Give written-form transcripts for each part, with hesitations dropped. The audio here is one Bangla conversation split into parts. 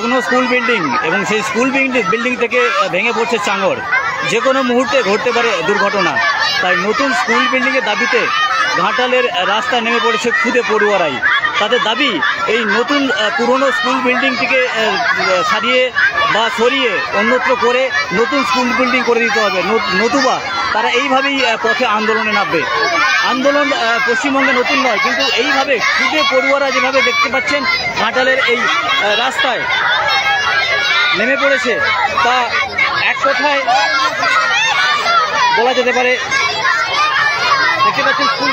ভগ্ন স্কুল বিল্ডিং এবং সেই স্কুল বিল্ডিং থেকে ভেঙে পড়ছে চাঙড়। যে কোনো মুহূর্তে ঘটতে পারে দুর্ঘটনা। তাই নতুন স্কুল বিল্ডিংয়ের দাবিতে ঘাটালের রাস্তায় নেমে পড়েছে খুদে পড়ুয়ারাই। তাদের দাবি এই নতুন পুরনো স্কুল বিল্ডিংটিকে সারিয়ে বা সরিয়ে অন্যত্র করে নতুন স্কুল বিল্ডিং করে দিতে হবে, নতুবা তারা এইভাবেই পথে আন্দোলনে নামবে। আন্দোলন পশ্চিমবঙ্গে নতুন নয়, কিন্তু এইভাবে খুদে পড়ুয়ারা যেভাবে দেখতে পাচ্ছেন ঘাটালের এই রাস্তায় নেমে পড়েছে, তা এক কথায় বলা যেতে পারে। দেখতে পাচ্ছেন স্কুল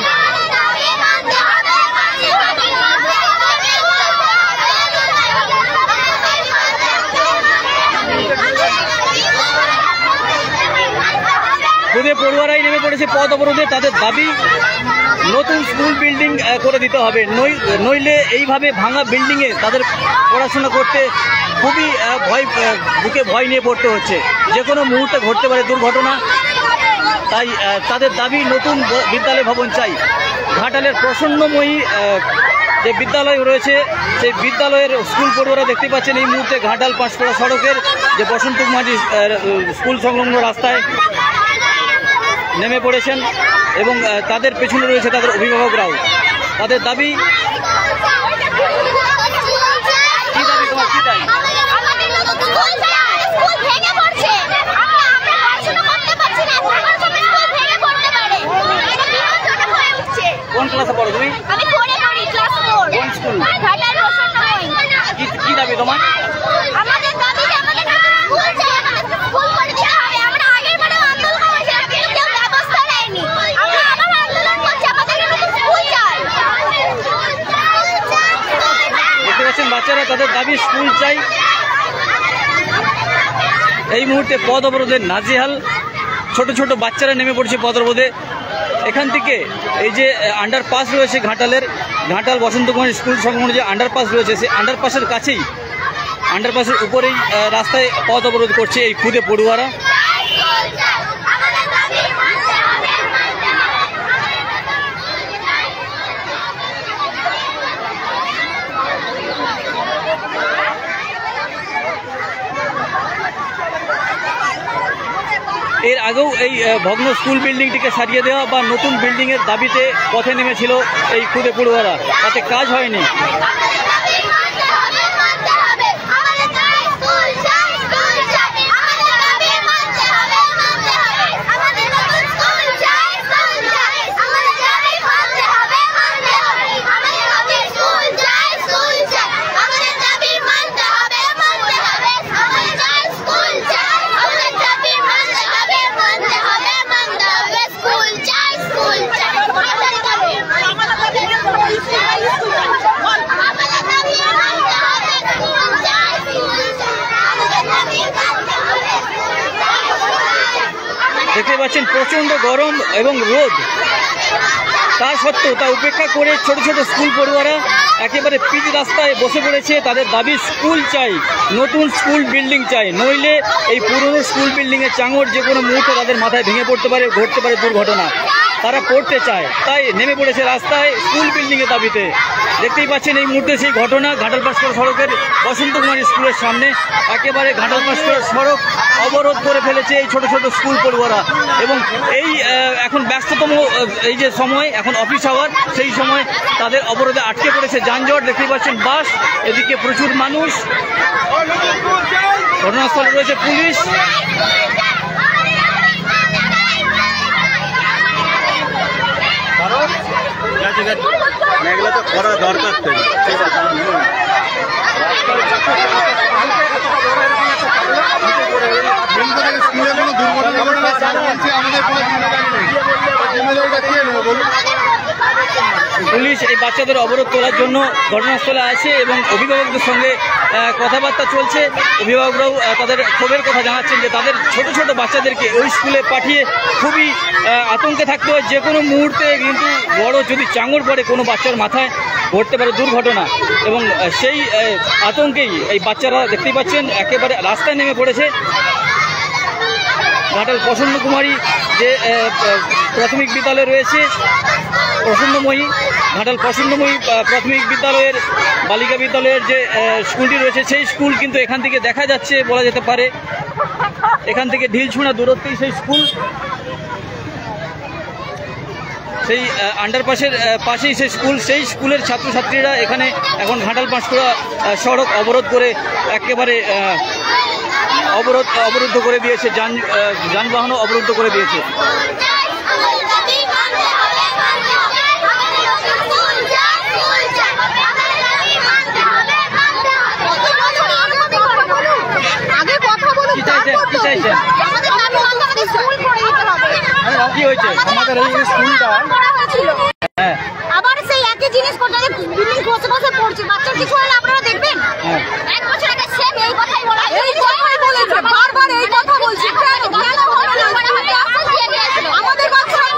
খুদে পড়ুয়ারাই নেমে পড়েছে পথ অবরোধে। তাদের দাবি নতুন স্কুল বিল্ডিং করে দিতে হবে, নইলে এইভাবে ভাঙা বিল্ডিংয়ে তাদের পড়াশোনা করতে খুবই বুকে ভয় নিয়ে পড়তে হচ্ছে। যে কোনো মুহূর্তে ঘটতে পারে দুর্ঘটনা। তাই তাদের দাবি নতুন বিদ্যালয় ভবন চাই। ঘাটালের প্রসন্নময়ী যে বিদ্যালয় রয়েছে সেই বিদ্যালয়ের স্কুল পড়ুয়ারা দেখতে পাচ্ছেন এই মুহূর্তে ঘাটাল পাঁশকুড়া সড়কের যে বসন্ত কুমারী স্কুল সংলগ্ন রাস্তায় নেমে পড়েছেন এবং তাদের পেছনে রয়েছে তাদের অভিভাবকরাও। তাদের দাবি কি দাবি তোমার কি দাবি? কোন ক্লাসে পড়ো তুমি? আমি 4 এ পড়ি, ক্লাস 4। কোন স্কুল? ঘাটাল প্রসন্নময়ী। কি দাবি তোমার? আমাদের দাবি যে আমাদের স্কুল চাই, আমাদের স্কুল করে দিতে হবে। আমরা আগের বারে আন্দোলন করেছিলাম, কিন্তু কেউ ব্যবস্থা নেয়নি। আমরা আবার আন্দোলন করছি, আমাদের স্কুল চাই। দেখতে পাচ্ছেন বাচ্চারা তাদের দাবি স্কুল চাই। এই মুহূর্তে পথ অবরোধের নাজেহাল। ছোট ছোট বাচ্চারা নেমে পড়ছে পথ অবরোধে। এখান থেকে এই যে আন্ডারপাস রয়েছে ঘাটাল বসন্ত কুমারী স্কুল সংলগ্ন যে আন্ডারপাস রয়েছে, সেই আন্ডারপাসের কাছেই, আন্ডারপাসের উপরেই রাস্তায় পথ অবরোধ করছে এই খুদে পড়ুয়ারা। এর আগেও এই ভগ্ন স্কুল বিল্ডিংটিকে সারিয়ে দেওয়া বা নতুন বিল্ডিংয়ের দাবিতে পথে নেমেছিল এই খুদে পড়ুয়ারা, তাতে কাজ হয়নি। দেখতে পাচ্ছেন প্রচণ্ড গরম এবং রোদ, তা সত্ত্বেও তা উপেক্ষা করে ছোট ছোট স্কুল পড়ুয়ারা একেবারে পিচ রাস্তায় বসে পড়েছে। তাদের দাবি স্কুল চাই, নতুন স্কুল বিল্ডিং চাই, নইলে এই পুরনো স্কুল বিল্ডিংয়ের চাঙড় যে কোনো মুহূর্তে তাদের মাথায় ভেঙে পড়তে পারে, ঘটতে পারে দুর্ঘটনা। তারা পড়তে চায়, তাই নেমে পড়েছে রাস্তায় স্কুল বিল্ডিংয়ের দাবিতে। দেখতেই পাচ্ছেন এই মুহূর্তে সেই ঘটনা ঘাটাল পাঁশকুড়া সড়কের বসন্ত কুমারী স্কুলের সামনে। একেবারে ঘাটাল পাঁশকুড়া সড়ক অবরোধ করে ফেলেছে এই ছোট ছোট স্কুল পড়ুয়ারা। এবং এই এখন ব্যস্ততম এই যে সময়, এখন অফিস আওয়ার, সেই সময় তাদের অবরোধে আটকে পড়েছে যানজট। দেখতেই পাচ্ছেন বাস, এদিকে প্রচুর মানুষ, ঘটনাস্থলে রয়েছে পুলিশ। এগুলো তো করা দরকার। স্কুলে কোনো দুর্ঘটনা আমাদের পুলিশ এই বাচ্চাদের অবরোধ তোলার জন্য ঘটনাস্থলে আছে এবং অভিভাবকদের সঙ্গে কথাবার্তা চলছে। অভিভাবকরাও তাদের ক্ষোভের কথা জানাচ্ছেন যে তাদের ছোট ছোট বাচ্চাদেরকে ওই স্কুলে পাঠিয়ে খুবই আতঙ্কে থাকতে হয়। যে কোনো মুহূর্তে কিন্তু বড় যদি চাঙড় পড়ে কোনো বাচ্চার মাথায় ঘটতে পারে দুর্ঘটনা, এবং সেই আতঙ্কেই এই বাচ্চারা দেখতেই পাচ্ছেন একেবারে রাস্তায় নেমে পড়েছে। ঘাটাল প্রসন্ন কুমারী যে প্রাথমিক বিদ্যালয় রয়েছে প্রসন্নময়ী, ঘাটাল প্রসন্নময়ী প্রাথমিক বিদ্যালয়ের বালিকা বিদ্যালয়ের যে স্কুলটি রয়েছে সেই স্কুল কিন্তু এখান থেকে দেখা যাচ্ছে বলা যেতে পারে। এখান থেকে ঢিলছুঁড়া দূরত্বেই সেই স্কুল, সেই আন্ডারপাসের পাশেই সেই স্কুল। সেই স্কুলের ছাত্রছাত্রীরা এখানে এখন ঘাটাল পাঁশকুড়া সড়ক অবরোধ করে একেবারে অবরুদ্ধ করে দিয়েছে, যানবাহনও অবরুদ্ধ করে দিয়েছে। কি হয়েছে আমাদের এই স্কুলটা? হ্যাঁ, আবার সেই একই জিনিস বিল্ডিং খসে খসে পড়ছে, বাচ্চার কিছু হলে আপনারা দেখবেন। এক বছর আগে সেম এই কথাই বলা, এই কথাই বলেছে, বারবার এই কথা বলছে। আমাদের বাচ্চারা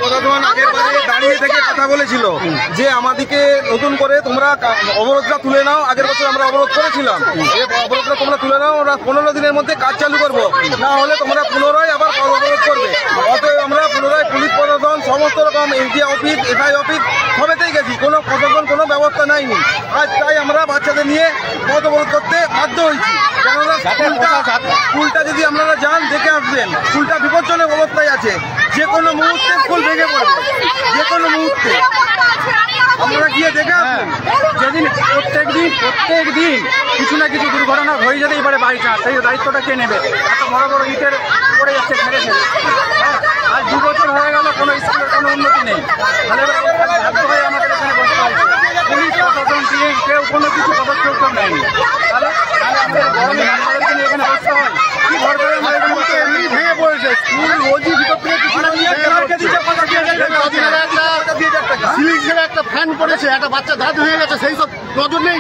প্রধান আগের বারে দাঁড়িয়ে থেকে কথা বলেছিল যে আমাদেরকে নতুন করে তোমরা অবরোধটা তুলে নাও। আগের বছর আমরা অবরোধ করেছিলাম, এই অবরোধটা তোমরা তুলে নাও, আমরা 15 দিনের মধ্যে কাজ চালু করবো, না হলে তোমরা পুনরায় আবার অবরোধ করবে। অতএব আমরা পুনরায় পুলিশ প্রশাসন, সমস্ত রকম এসডি অফিস, এসআই অফিস সবেতেই গেছি, কোনো প্রশাসন কোনো ব্যবস্থা নেয়নি। আজ তাই আমরা বাচ্চাদের নিয়ে পথ অবরোধ করতে বাধ্য হয়েছি। কেননা স্কুলটা যদি আপনারা যান দেখে আসবেন, স্কুলটা বিপজ্জনক অবস্থায় আছে, যে কোনো মুহূর্তে স্কুল ভেঙে পড়বে, যে কোনো মুহূর্তে। আপনারা গিয়ে দেখে আসবেন। যেদিন প্রত্যেক দিন কিছু না কিছু দুর্ঘটনা হয়ে যেতেই পারে বাই চান্স, সেই দায়িত্বটা কে নেবে? এত বড় বড় ইটের পড়ে যাচ্ছে ছেড়ে ছেড়ে। আজ 2 বছর হয়ে গেল কোনো স্কুলের কোনো উন্নতি নেই। তাহলে বাধ্য হয়ে আমাদের এখানে বসতে হয়েছে। পুলিশ প্রশাসন দিয়ে কেউ কোনো কিছু পদক্ষেপ নেয়নি। তাহলে আমাদের গরমে আমাদেরকে নিয়ে এখানে বসতে হয়। কি ভর করে আমরা এখানে বসে এমনি ভেঙে পড়েছে স্কুল, রোজই ভিতর থেকে কিছু একটা ফ্যান পড়েছে, একটা বাচ্চা দাঁত হয়ে গেছে, সেই সব নজর নেই।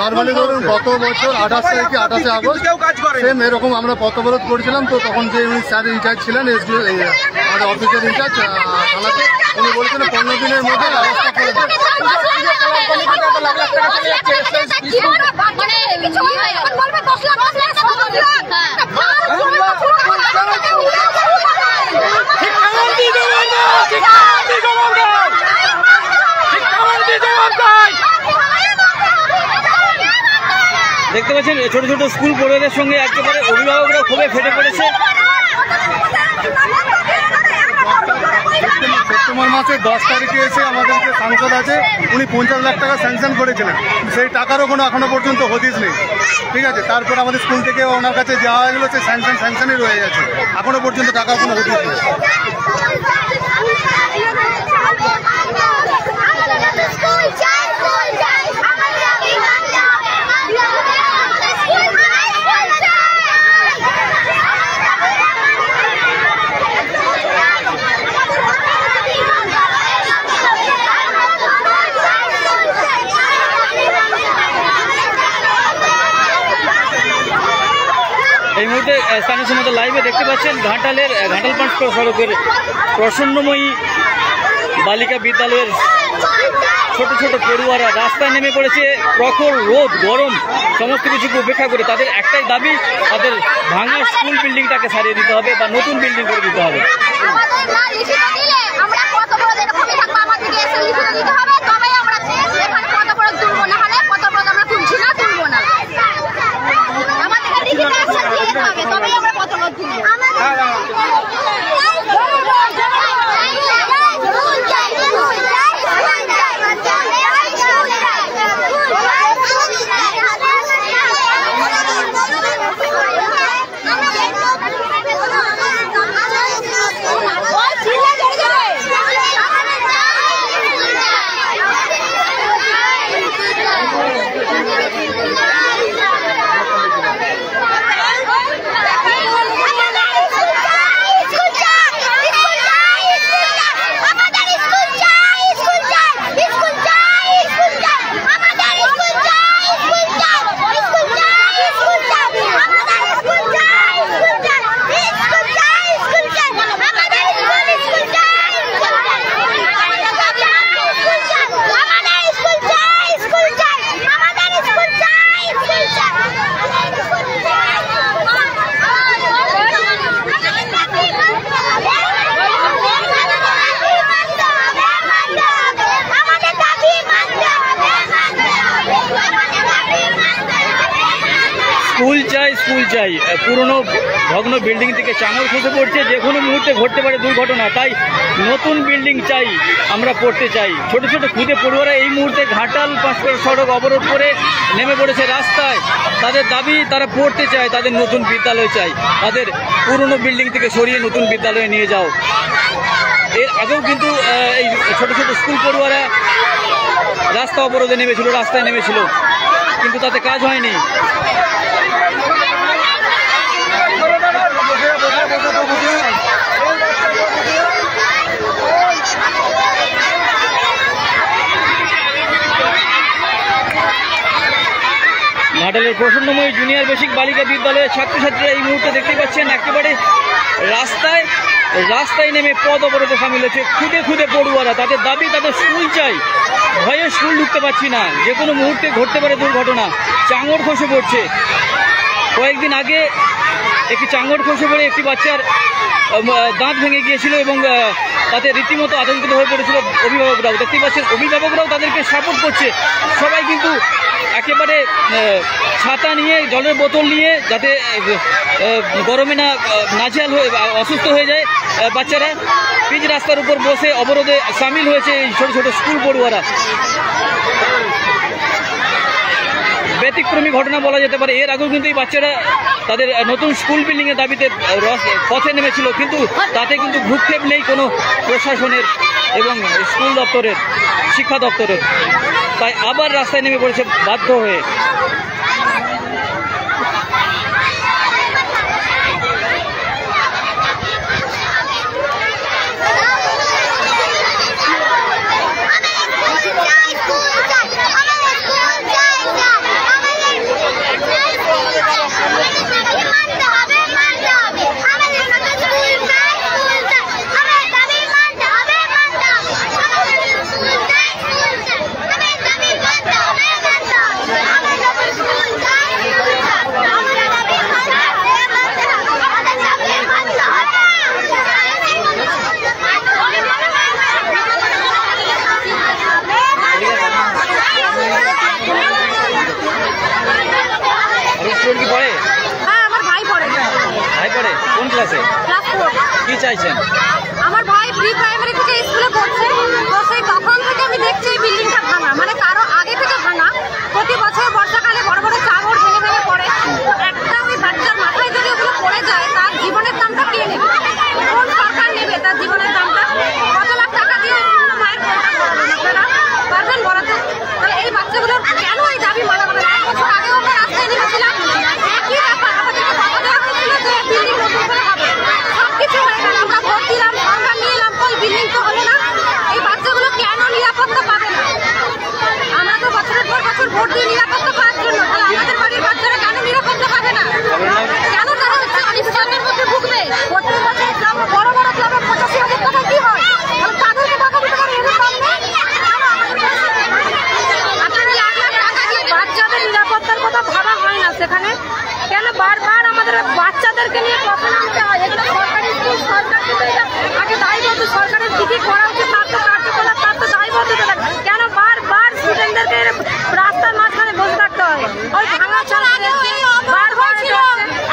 নর্মালি ধরুন গত বছর 28 তারিখে 28 আগস্ট সেম এরকম আমরা পথ অবরোধ করেছিলাম। তো তখন যে উনি স্যার ইনচার্জ ছিলেন, আমাদের অফিসের ইনচার্জ থানাতে, উনি বলেছিলেন 15 দিনের মধ্যে ব্যবস্থা করে দেবেন। দেখতে পাচ্ছেন ছোট ছোট স্কুল পড়ুয়াদের সঙ্গে একেবারে অভিভাবকরা খুবই ফেটে পড়েছে। সেপ্টেম্বর মাসের 10 তারিখে এসে আমাদের যে সাংসদ আছে উনি 50 লাখ টাকা স্যাংশন করেছিলেন, সেই টাকারও কোনো এখনো পর্যন্ত হদিস নেই। ঠিক আছে, তারপর আমাদের স্কুল থেকে ওনার কাছে যাওয়া হয়ে গেল, সে স্যাংশনই রয়ে গেছে, এখনো পর্যন্ত টাকার কোনো হদিস নেই। এই মুহূর্তে স্থানীয় সময় লাইভে দেখতে পাচ্ছেন ঘাটাল পাঁশকুড়া সড়কের প্রসন্নময়ী বালিকা বিদ্যালয়ের ছোট ছোট পড়ুয়ারা রাস্তায় নেমে পড়েছে। প্রখর রোদ, গরম সমস্ত কিছুকে উপেক্ষা করে তাদের একটাই দাবি, তাদের ভাঙা স্কুল বিল্ডিংটাকে সারিয়ে দিতে হবে বা নতুন বিল্ডিং করে দিতে হবে। স্কুল চাই, স্কুল চাই। পুরনো ভগ্ন বিল্ডিং থেকে চাঙর খসে পড়ছে, যে কোনো মুহূর্তে ঘটতে পারে দুর্ঘটনা। তাই নতুন বিল্ডিং চাই, আমরা পড়তে চাই। ছোট ছোট খুদে পড়ুয়ারা এই মুহূর্তে ঘাটাল পাঁশকুড়া সড়ক অবরোধ করে নেমে পড়েছে রাস্তায়। তাদের দাবি, তারা পড়তে চায়, তাদের নতুন বিদ্যালয় চাই। তাদের পুরনো বিল্ডিং থেকে সরিয়ে নতুন বিদ্যালয়ে নিয়ে যাও। এর আগেও কিন্তু এই ছোট ছোট স্কুল পড়ুয়ারা রাস্তা অবরোধে নেমেছিল, রাস্তায় নেমেছিল, কিন্তু তাতে কাজ হয়নি। ঘাটালের প্রসন্নময়ী জুনিয়র বেসিক বালিকা বিদ্যালয়ের ছাত্রছাত্রীরা এই মুহূর্তে দেখতে পাচ্ছেন একেবারে রাস্তায় নেমে পথ অবরোধে সামিল হয়েছে খুদে খুদে পড়ুয়ারা। তাদের দাবি, তাদের স্কুল চাই। ভয়ে স্কুল ঢুকতে পারছি না, যে কোনো মুহূর্তে ঘটতে পারে দুর্ঘটনা। চাঙড় খসে পড়ছে। কয়েকদিন আগে একটি চাঙড় খসে পড়ে একটি বাচ্চার দাঁত ভেঙে গিয়েছিল এবং তাতে রীতিমতো আতঙ্কিত হয়ে পড়েছিল অভিভাবকরাও। দেখতে পাচ্ছেন অভিভাবকরাও তাদেরকে সাপোর্ট করছে। সবাই কিন্তু একেবারে ছাতা নিয়ে, জলের বোতল নিয়ে, যাতে গরমে না নাজেহাল হয়ে অসুস্থ হয়ে যায় বাচ্চারা। পিচ রাস্তার উপর বসে অবরোধে সামিল হয়েছে এই ছোট ছোট স্কুল পড়ুয়ারা। ব্যতিক্রমী ঘটনা বলা যেতে পারে। এর আগেও কিন্তু এই বাচ্চারা তাদের নতুন স্কুল বিল্ডিংয়ের দাবিতে পথে নেমেছিল, কিন্তু তাতে কিন্তু ভ্রুক্ষেপ নেই কোনো প্রশাসনের এবং স্কুল দপ্তরের, শিক্ষা দপ্তরের। তাই আবার রাস্তায় নেমে পড়েছে বাধ্য হয়ে। কোন ক্লাসে? কি চাইছেন? আমার ভাই প্রি প্রাইমারি থেকে স্কুলে পড়ছে, তো সেই তখন থেকে আমি দেখছি এই বিল্ডিংটা ভাঙা, মানে কারো আগে থেকে ভাঙা। প্রতি বছর বর্ষাকালে বড় বড় চাঙড় ভেঙে ভেঙে পড়ে। একটা ওই বাচ্চার মাথায় যদি ওগুলো পড়ে যায়, তার জীবনের দামটা কে নেবে? কোন সরকার নেবে তার জীবনের দামটা? কত লাখ টাকা দিয়ে মায়ের কোনটা করাবেন আপনারা? পারবেন বলাতে? তাহলে এই বাচ্চাগুলোর কেন এই দাবি মানা হবে না? 1 বছর আগেও আমরা রাস্তায় নেমেছিলাম, একই ব্যাপার। আমাদেরকে কথা দেওয়া হয়েছিল যে বিল্ডিং নতুন করে হবে, সবকিছু হয়ে গেল, আমরা ভোট দিলাম, সংখ্যা নিয়ে এলাম, ওই বিল্ডিং তো হলো না। এই বাচ্চাগুলো কেন নিরাপত্তা পাবে না? আমরা তো বছরের পর বছর ভোট দিই নিরাপত্তা পাওয়ার জন্য, তাহলে আমাদের বাড়ির বাচ্চারা কেন নিরাপত্তা পাবে না? কেন তারা হচ্ছে অনিশ্চয়তার মধ্যে ভুগবে? প্রত্যেক বছর ক্লাব, বড় বড় ক্লাবে 85,000 টাকা কি হয়? তাদেরকে টাকা দিতে পারে, এদের দাম নেই। আপনারা লাখ লাখ টাকা দিয়ে বাচ্চাদের নিরাপত্তার কথা ভাবা হয় না সেখানে। কেন বারবার আমাদের বাচ্চাদেরকে নিয়ে কথা নামতে হয়? এগুলো সরকারি স্কুল, সরকারকে তো এটা আগে দায়বদ্ধ, সরকারের কি কি করা উচিত তার তো কার্যকলাপ, তার তো দায়বদ্ধতা থাকে। কেন বারবার স্টুডেন্টদেরকে রাস্তার মাঝখানে বসে থাকতে হয়? ওই ভাঙা বারবার ছিল।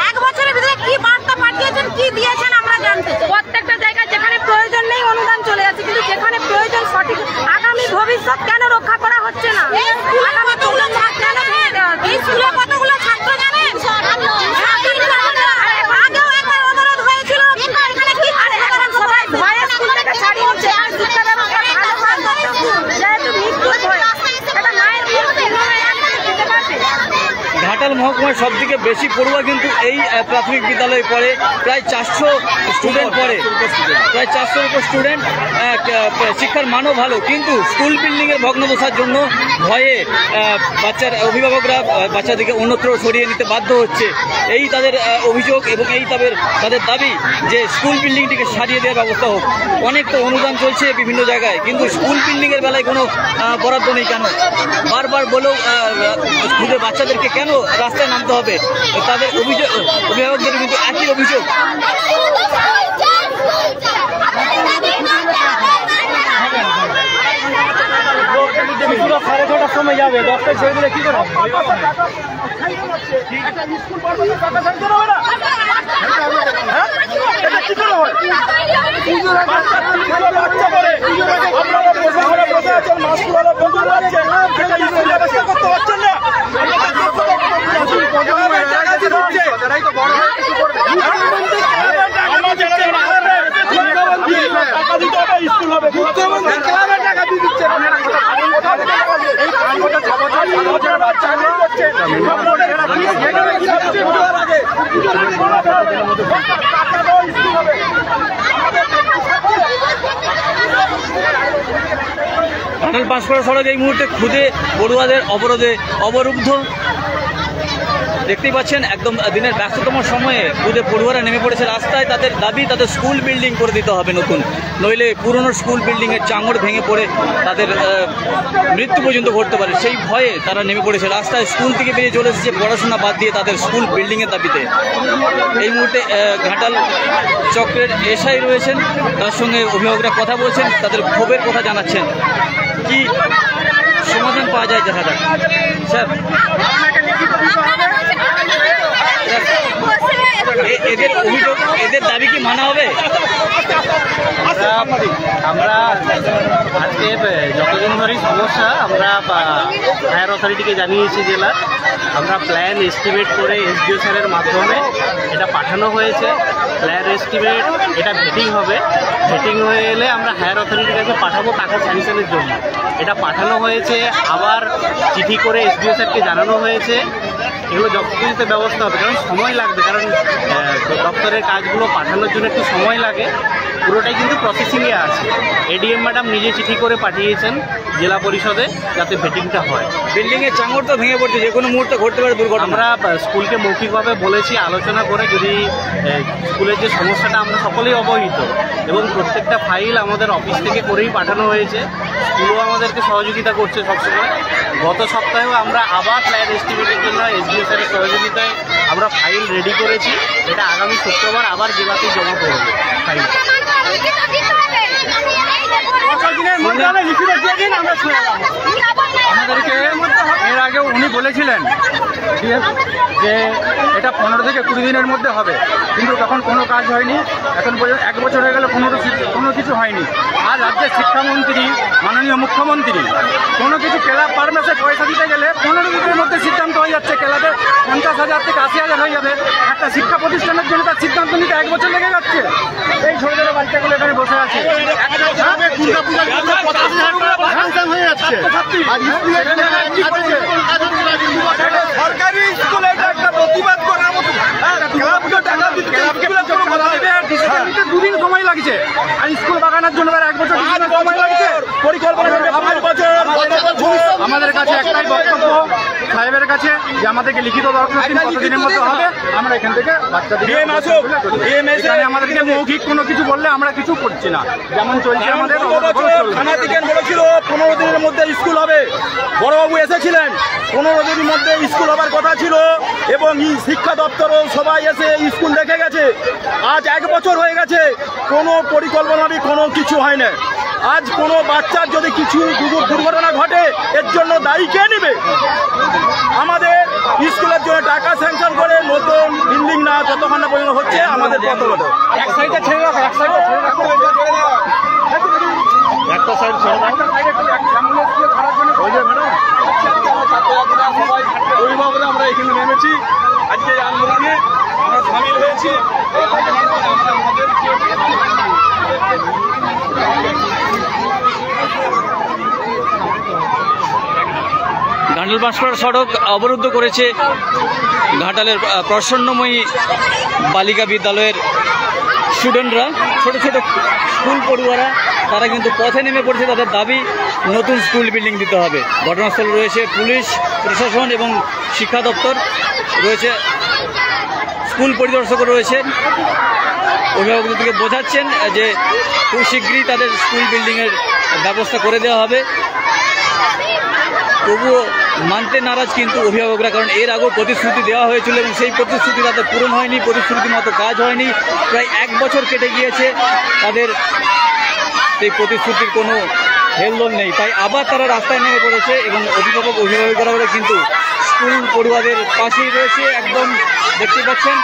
1 বছরের ভিতরে কি বার্তা পাঠিয়েছেন, কি দিয়েছেন আমরা জানতে চাই। প্রত্যেকটা জায়গায় যেখানে প্রয়োজন নেই অনুদান চলে যাচ্ছে, কিন্তু যেখানে প্রয়োজন সঠিক আগামী ভবিষ্যৎ কেন রক্ষা করা হচ্ছে না? আগামী কতগুলো ছাত্র ভেঙে দেওয়া হচ্ছে। এই স্কুলে কতগুলো ছাত্র জানেন? আগেও একবার অবরোধ হয়েছিল, সবাই ভয়ে স্কুল থেকে ছাড়িয়ে হচ্ছে। আর শিক্ষা ব্যবস্থা ভালো হওয়ার সত্ত্বেও যেহেতু মৃত্যুর ভয়, এটা মায়ের মৃত্যু দিতে পারবে। ঘাটাল মহকুমায় সব থেকে বেশি পড়ুয়া কিন্তু এই প্রাথমিক বিদ্যালয়ে পড়ে। প্রায় 400 স্টুডেন্ট পড়ে, প্রায় 400-র উপর স্টুডেন্ট। শিক্ষার মানও ভালো, কিন্তু স্কুল বিল্ডিংয়ের ভগ্নদশার জন্য ভয়ে অভিভাবকরা বাচ্চাদেরকে অন্যত্র সরিয়ে নিতে বাধ্য হচ্ছে। এই তাদের অভিযোগ এবং এই তাদের দাবি যে স্কুল বিল্ডিংটিকে সারিয়ে দেওয়ার ব্যবস্থা হোক। অনেক তো অনুদান চলছে বিভিন্ন জায়গায়, কিন্তু স্কুল বিল্ডিংয়ের বেলায় কোনো বরাদ্দ নেই। কেন বারবার বলেও স্কুলের বাচ্চাদেরকে কেন রাস্তায় নামতে হবে? তাদের অভিযোগ, অভিভাবকদের কিন্তু একই অভিযোগ। কিছুটা 6:30 সময় যাবে? 10টায় ছেড়ে দিলে কি করে হবে? ঘাটাল পাঁশকুড়া সড়ক এই মুহূর্তে খুদে পড়ুয়াদের অবরোধে অবরুদ্ধ। দেখতেই পাচ্ছেন একদম দিনের ব্যস্ততম সময়ে খুদে পড়ুয়ারা নেমে পড়েছে রাস্তায়। তাদের দাবি তাদের স্কুল বিল্ডিং করে দিতে হবে নতুন, নইলে পুরনো স্কুল বিল্ডিংয়ের চাঙড় ভেঙে পড়ে তাদের মৃত্যু পর্যন্ত ঘটতে পারে। সেই ভয়ে তারা নেমে পড়েছে রাস্তায়। স্কুল থেকে বেরিয়ে চলে এসেছে পড়াশোনা বাদ দিয়ে তাদের স্কুল বিল্ডিংয়ের দাবিতে। এই মুহূর্তে ঘাটাল চক্রের এসআই রয়েছেন, তার সঙ্গে অভিভাবকরা কথা বলছেন, তাদের ক্ষোভের কথা জানাচ্ছেন। কি সমাধান পাওয়া যায় দেখা যাক। স্যার, এদের অভিযোগ, এদের দাবি কি মানা হবে? আমরা আজকে যতদিন ধরেই সমস্যা আমরা ফায়ার অথরিটিকে জানিয়েছি জেলার। আমরা প্ল্যান এস্টিমেট করে এসডিও স্যারের মাধ্যমে এটা পাঠানো হয়েছে। প্ল্যান এস্টিমেট এটা ভেটিং হবে, ভেটিং হয়ে এলে আমরা হায়ার অথরিটির কাছে পাঠাবো টাকা স্যাংশনের জন্য। এটা পাঠানো হয়েছে, আবার চিঠি করে এসডিও স্যারকে জানানো হয়েছে। এগুলো যতদিনতে ব্যবস্থা হবে, কারণ সময় লাগবে, কারণ দপ্তরের কাজগুলো পাঠানোর জন্য একটু সময় লাগে। পুরোটাই কিন্তু প্রসেসিংয়ে আছে। এডিএম ম্যাডাম নিজে চিঠি করে পাঠিয়েছেন জেলা পরিষদে যাতে ভেটিংটা হয়। বিল্ডিংয়ের চাঙড় তো ভেঙে পড়ছে, যে কোনো মুহূর্তে ঘটতে পারে দুর্ঘটনা। আমরা স্কুলকে মৌখিকভাবে বলেছি, আলোচনা করে যদি স্কুলের যে সমস্যাটা আমরা সকলেই অবহিত, এবং প্রত্যেকটা ফাইল আমাদের অফিস থেকে করেই পাঠানো হয়েছে। স্কুলও আমাদেরকে সহযোগিতা করছে সবসময়। গত সপ্তাহেও আমরা আবার প্ল্যান এস্টিমেটের জন্য এসডিও স্যারের সহযোগিতায় আমরা ফাইল রেডি করেছি। এটা আগামী শুক্রবার আবার জেলাতেই জমা করব ফাইলটা। আমাদেরকে এর আগে উনি বলেছিলেন যে এটা 15 থেকে 20 দিনের মধ্যে হবে, কিন্তু তখন কোনো কাজ হয়নি। এখন পর্যন্ত 1 বছর হয়ে গেল, কোনো কিছু হয়নি। আর রাজ্যের শিক্ষামন্ত্রী, মাননীয় মুখ্যমন্ত্রী, কোনো কিছু ক্লাব পার মাসে পয়সা দিতে গেলে 15 দিনের মধ্যে সিদ্ধান্ত হয়ে যাচ্ছে। ক্লাবে 50,000 থেকে 80,000 হয়ে যাবে। একটা শিক্ষা প্রতিষ্ঠানের জন্য তার সিদ্ধান্ত নিতে 1 বছর লেগে যাচ্ছে। এই ছোট ছোট বাচ্চাগুলো এখানে বসে আছে। সরকারি স্কুলে একটা প্রতিবাদ করার মতো দুদিন সময় লাগছে, আর স্কুল বাগানোর জন্য 1 বছর সময় লাগছে। পরিকল্পনা আমাদের কাছে একটাই বক্তব্য সাহেবের কাছে যে আমাদেরকে লিখিত দরখাস্ত কতদিনের মধ্যে হবে, আমরা এখান থেকে বাচ্চাদের আমাদেরকে মৌখিক কোনো কিছু বললে আমরা কিছু করছি না। যেমন চলছে আমাদের থানা থেকে বলেছিল 15 দিনের মধ্যে স্কুল হবে। বড়বাবু এসেছিলেন, 15 দিনের মধ্যে স্কুল হবার কথা ছিল, এবং শিক্ষা দপ্তরও সবাই এসে স্কুল দেখে গেছে। আজ 1 বছর হয়ে গেছে, কোনো পরিকল্পনা কোনো কিছু হয় না। আজ কোনো বাচ্চার যদি কিছু দুর্ঘটনা ঘটে, এর জন্য দায়ী কে নেবে? আমাদের স্কুলের জন্য টাকা স্যাংশন করে নতুন বিল্ডিং না যতক্ষণ না পর্যন্ত হচ্ছে আমাদের প্রথমত এক সাইডে ছেড়ে রাখো, এক সাইডে ছেড়ে রাখো, একটা সাইড ছেড়ে দাও। অভিভাবকরা আমরা এখানে নেমেছি, আজকে আন্দোলনে আমরা সামিল হয়েছি। ঘাটাল পাঁশকুড়া সড়ক অবরুদ্ধ করেছে ঘাটালের প্রসন্নময়ী বালিকা বিদ্যালয়ের স্টুডেন্টরা, ছোট ছোট স্কুল পড়ুয়ারা। তারা কিন্তু পথে নেমে পড়ছে, তাদের দাবি নতুন স্কুল বিল্ডিং দিতে হবে। ঘটনাস্থলে রয়েছে পুলিশ প্রশাসন এবং শিক্ষা দপ্তর রয়েছে, স্কুল পরিদর্শকও রয়েছে। অভিভাবকদেরকে বোঝাচ্ছেন যে খুব শীঘ্রই তাদের স্কুল বিল্ডিংয়ের ব্যবস্থা করে দেওয়া হবে। তবুও মানতে নারাজ কিন্তু অভিভাবকরা, কারণ এর আগেও প্রতিশ্রুতি দেওয়া হয়েছিল এবং সেই প্রতিশ্রুতি তাদের পূরণ হয়নি, প্রতিশ্রুতির মতো কাজ হয়নি। প্রায় 1 বছর কেটে গিয়েছে, তাদের সেই প্রতিশ্রুতির কোনো হেলদোল নেই, তাই আবার তারা রাস্তায় নেমে পড়েছে এবং অভিভাবকরা কিন্তু স্কুল পড়ুয়াদের পাশেই রয়েছে, একদম দেখতে পাচ্ছেন।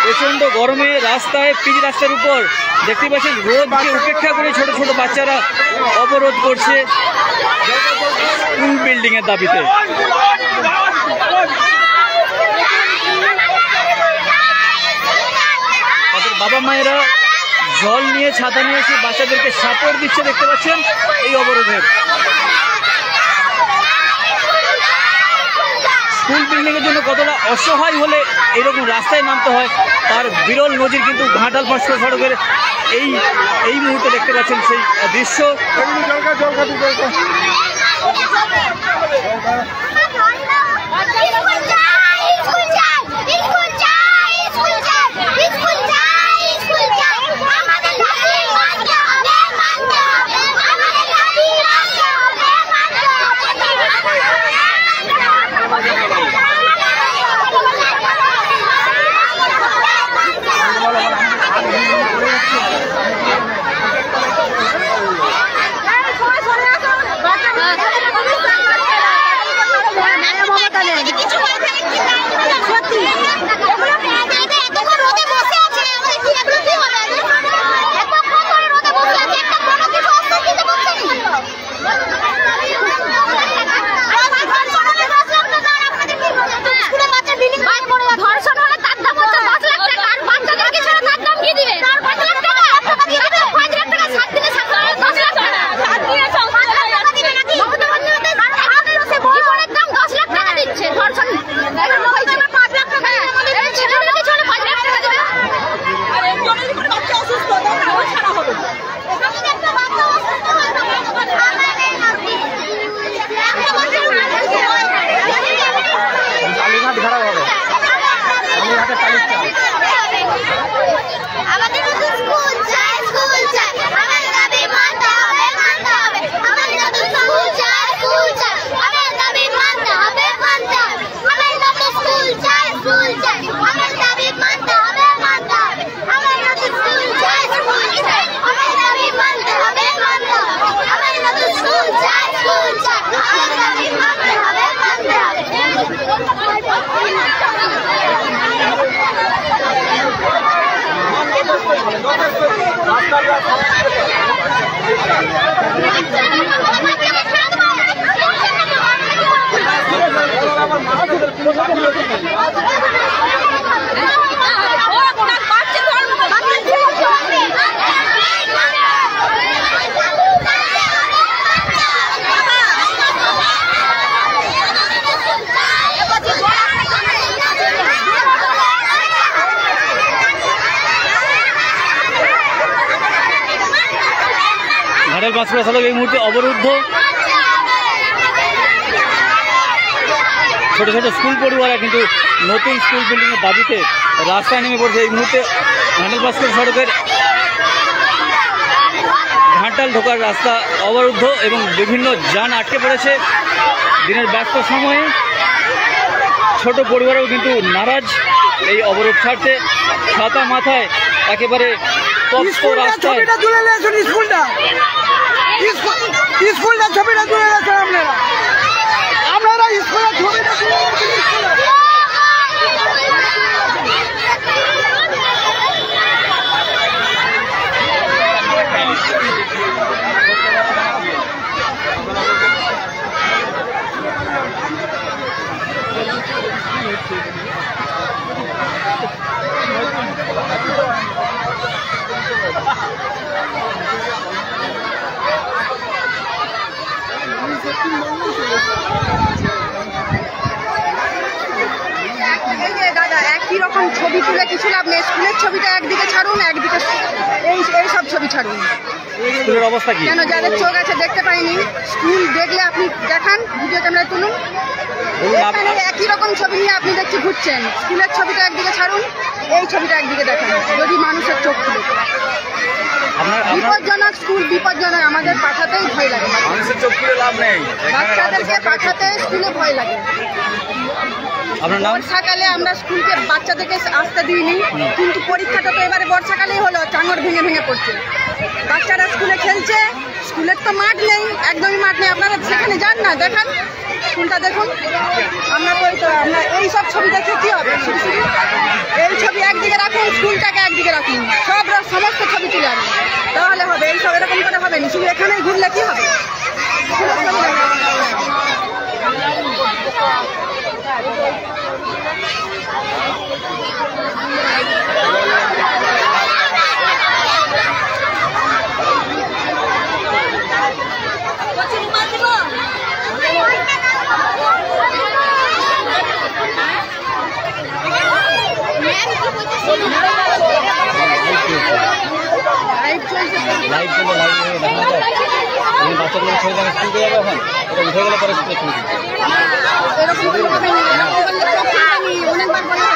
প্রচন্ড গরমে রাস্তায় পিচ রাস্তার উপর দেখতে পাচ্ছেন রোদকে উপেক্ষা করে ছোট ছোট বাচ্চারা অবরোধ করছে স্কুল বিল্ডিং এর দাবিতে। তাদের বাবা মায়েরা জল নিয়ে ছাতা নিয়ে এসে বাচ্চাদেরকে সাপোর্ট দিচ্ছে, দেখতে পাচ্ছেন এই অবরোধের। স্কুল বিল্ডিং এর জন্য কতটা অসহায় হলে এরকম রাস্তায় নামতে হয় তার বিরল নজির কিন্তু ঘাটাল ভাস্কর সড়কের এই মুহূর্তে দেখতে পাচ্ছেন সেই দৃশ্য। ঘাটাল ভাস্কর সড়ক এই মুহূর্তে অবরুদ্ধ। ছোট ছোট স্কুল পড়ুয়ারা কিন্তু নতুন স্কুল বিল্ডিং এর দাবিতে রাস্তায় নেমে পড়ছে। এই মুহূর্তে ঘাটাল ভাস্কর সড়কের ঘাটাল ঢোকার রাস্তা অবরুদ্ধ এবং বিভিন্ন যান আটকে পড়েছে। দিনের ব্যস্ত সময়ে ছোট পরিবারও কিন্তু নারাজ এই অবরোধ ছাড়তে। ছাতা মাথায় একেবারে তপ্ত রাস্তায় স্কুলটা ছবিটা তুলে রাখেন আপনারা স্কুলের ছবিটা দাদা একই রকম ছবি তুলে কিছু লাভ নেই। স্কুলের ছবিটা একদিকে ছাড়ুন, একদিকে এই সব ছবি ছাড়ুন। স্কুলের অবস্থা কি? কেন যাদের চোখ আছে দেখতে পাইনি, স্কুল দেখলে আপনি দেখান, ভিডিও ক্যামেরায় তুলুন। এখানে একই রকম ছবি নিয়ে আপনি দেখছি ঘুরছেন। স্কুলের ছবিটা একদিকে ছাড়ুন, এই ছবিটা একদিকে দেখান, যদি মানুষের চোখ খুলে। বিপজ্জনক স্কুল, বিপজ্জনক, আমাদের পাঠাতেই ভয় লাগে, মানুষের চোখ খুলে লাভ নেই। বাচ্চাদেরকে পাঠাতে স্কুলে ভয় লাগে। আপনার নাম? বর্ষাকালে আমরা স্কুলকে বাচ্চাদেরকে আসতে দিইনি, কিন্তু পরীক্ষাটা তো এবারে বর্ষাকালেই হলো, চাঙড় ভেঙে ভেঙে পড়ছে, বাচ্চারা স্কুলে খেলছে, স্কুলের তো মাঠ নেই, একদমই মাঠ নেই। আপনারা সেখানে যান না, দেখান স্কুলটা দেখুন। আমরা এই সব ছবি দেখে কি হবে? এই ছবি একদিকে রাখুন, স্কুলটাকে একদিকে রাখুন, সমস্ত ছবি তুলে আনুন, তাহলে হবে। এই সব এরকম করে হবে না, শুধু এখানেই ঘুরলে কি হবে? লাইট দেবো, লাইট দেখা যায়। তুমি বাচ্চাগুলো ছেড়ে দেন, স্কুল দিয়ে যাবে, এখন এটা উঠে গেলে পরে স্কুলে চলে যাবে। এরকম অনেকবার বলা